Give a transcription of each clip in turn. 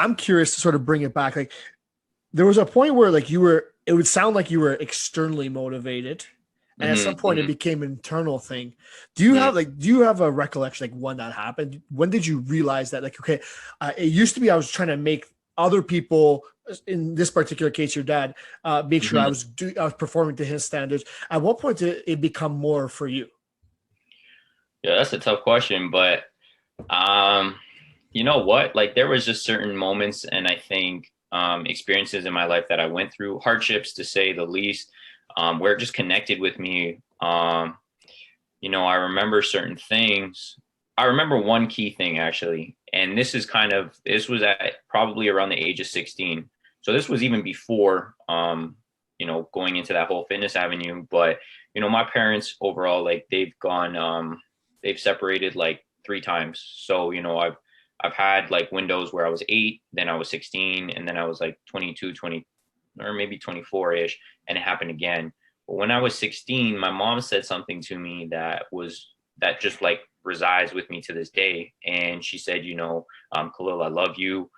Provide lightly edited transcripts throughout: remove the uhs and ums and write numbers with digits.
I'm curious to sort of bring it back. Like there was a point where like it would sound like you were externally motivated. And at some point it Hmm. became an internal thing. Hmm. Do you have a recollection like when that happened? When did you realize that like, okay, it used to be I was trying to make other people, in this particular case, your dad, make sure Hmm. I was performing to his standards. At what point did it become more for you? Yeah, that's a tough question, but um, you know what? Like there was just certain moments and I think experiences in my life that I went through, hardships to say the least, where it just connected with me. I remember certain things. I remember one key thing actually, and this was at probably around the age of 16. So this was even before going into that whole fitness avenue. But my parents overall, like they've separated like three times. So I've had like windows where I was 8, then I was 16, and then I was like 22, 20, or maybe 24-ish, and it happened again. But when I was 16, my mom said something to me that just like resides with me to this day. And she said, Khalil, I love you.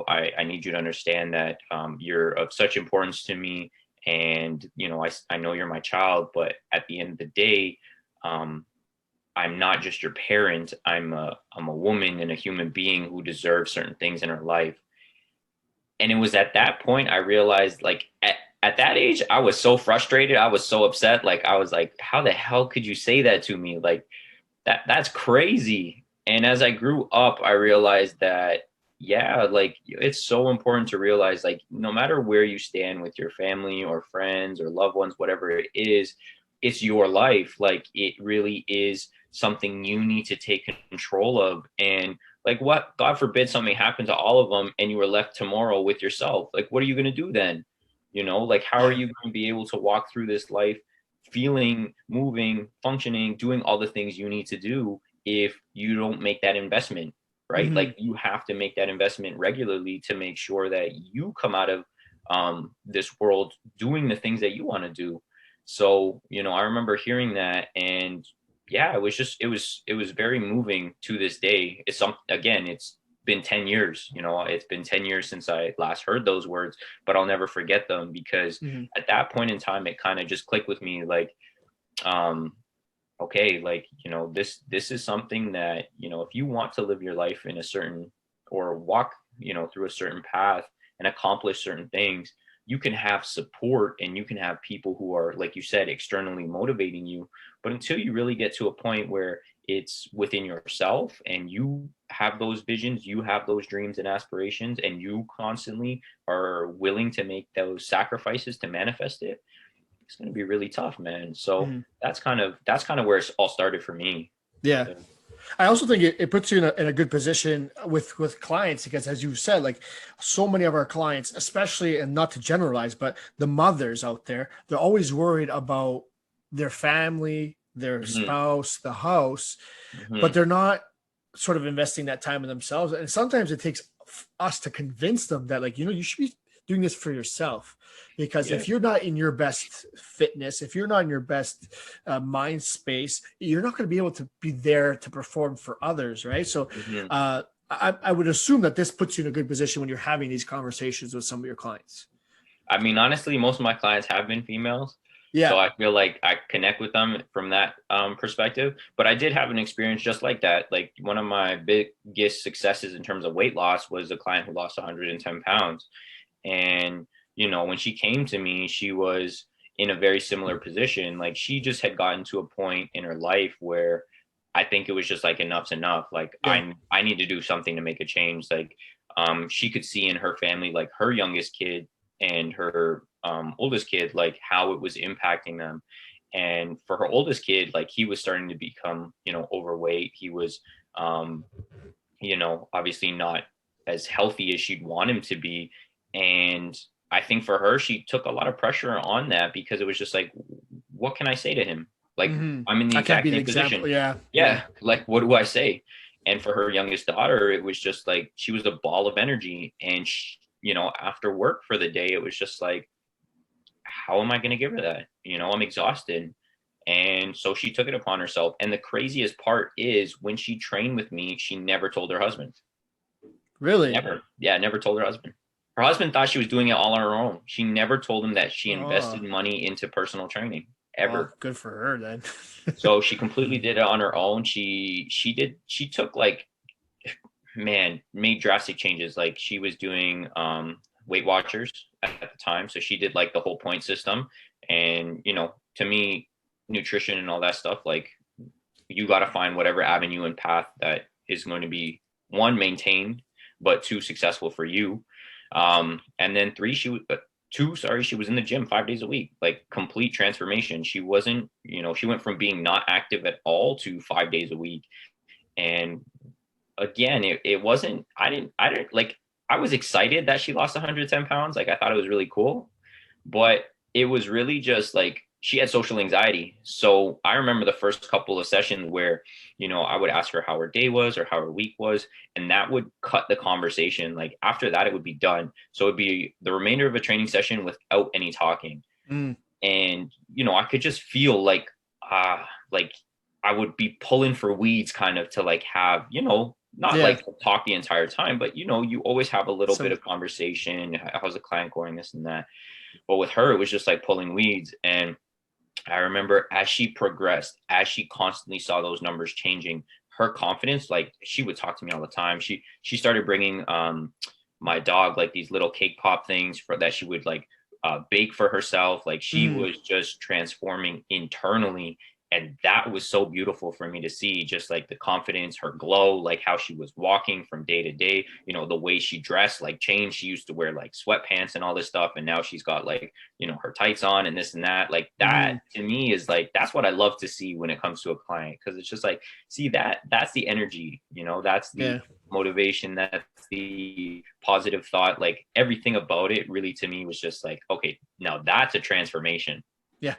I need you to understand that you're of such importance to me. And, I know you're my child, but at the end of the day, um, I'm not just your parent. I'm a woman and a human being who deserves certain things in her life. And it was at that point I realized, like, at that age, I was so frustrated. I was so upset. Like, I was like, how the hell could you say that to me? Like, that's crazy. And as I grew up, I realized that, yeah, like, it's so important to realize, like, no matter where you stand with your family or friends or loved ones, whatever it is, it's your life. Like, it really is something you need to take control of. And like, what, God forbid something happened to all of them and you were left tomorrow with yourself. Like, what are you going to do then? Like, how are Yeah. you going to be able to walk through this life feeling, moving, functioning, doing all the things you need to do if you don't make that investment, right? Mm-hmm. Like, you have to make that investment regularly to make sure that you come out of this world doing the things that you want to do. So, I remember hearing that, and yeah, it was very moving to this day. It's been 10 years, it's been 10 years since I last heard those words, but I'll never forget them because Mm-hmm. at that point in time, it kind of just clicked with me, like, um, okay, like, this is something that, if you want to live your life in a certain or walk, through a certain path and accomplish certain things, you can have support and you can have people who are, like you said, externally motivating you. But until you really get to a point where it's within yourself and you have those visions, you have those dreams and aspirations, and you constantly are willing to make those sacrifices to manifest it, it's going to be really tough, man. So Mm-hmm. that's kind of where it's all started for me. Yeah. Yeah. I also think it puts you in a good position with clients because, as you said, like so many of our clients, especially, and not to generalize, but the mothers out there, they're always worried about their family, their Hmm. spouse, the house, but Hmm. they're not sort of investing that time in themselves. And sometimes it takes us to convince them that, like, you should be doing this for yourself. Because Yeah. if you're not in your best fitness, if you're not in your best mind space, you're not going to be able to be there to perform for others, right? So, Hmm. I would assume that this puts you in a good position when you're having these conversations with some of your clients. I mean, honestly, most of my clients have been females, so Yeah. I feel like I connect with them from that perspective. But I did have an experience just like that. Like, one of my biggest successes in terms of weight loss was a client who lost 110 pounds. And, when she came to me, she was in a very similar position. Like, she just had gotten to a point in her life where I think it was just like enough's enough. Like, Yeah. I need to do something to make a change. Like, she could see in her family, like her youngest kid and her oldest kid, like how it was impacting them. And for her oldest kid, like, he was starting to become, overweight. He was, um, obviously not as healthy as she'd want him to be. And I think for her, she took a lot of pressure on that because it was just like, what can I say to him? Like, Mm-hmm. I'm in the I can't exact be the same example. position. Yeah. Yeah. Yeah. Like, what do I say? And for her youngest daughter, it was just like, she was a ball of energy. And, after work for the day, it was just like, how am I going to give her that? I'm exhausted. And so she took it upon herself. And the craziest part is when she trained with me, she never told her husband. Really? Never. Yeah, never told her husband. Her husband thought she was doing it all on her own. She never told him that she invested Oh, money into personal training well, ever. good for her then. So she completely did it on her own. She took like, man, made drastic changes. Like she was doing Weight Watchers at the time. So she did like the whole point system. And, you know, to me, nutrition and all that stuff, like you got to find whatever avenue and path that is going to be one, maintained, but two, successful for you. And then three, two, sorry, she was in the gym 5 days a week, like complete transformation. She wasn't, you know, she went from being not active at all to 5 days a week. And again, it wasn't, I didn't like, I was excited that she lost 110 pounds. Like I thought it was really cool, but it was really just like she had social anxiety. So I remember the first couple of sessions where, you know, I would ask her how her day was or how her week was, and that would cut the conversation. Like after that, it would be done. So it'd be the remainder of a training session without any talking. Mm, And, you know, I could just feel like I would be pulling for weeds kind of to like have, you know, not yeah. like talk the entire time, but you know, you always have a little bit Some. of conversation. How's the client going? This and that. But with her, it was just like pulling weeds. And I remember as she progressed, as she constantly saw those numbers changing, her confidence, like she would talk to me all the time. She started bringing my dog like these little cake pop things for that she would like bake for herself. Like she Mm, was just transforming internally. And that was so beautiful for me to see, just like the confidence, her glow, like how she was walking from day to day, you know, the way she dressed, like changed. She used to wear like sweatpants and all this stuff. And now she's got like, you know, her tights on and this and that. Like that mm, to me is like, that's what I love to see when it comes to a client. Cause it's just like, see that's the energy, you know, that's the yeah. motivation, that's the positive thought, like everything about it really to me was just like, okay, now that's a transformation. Yeah.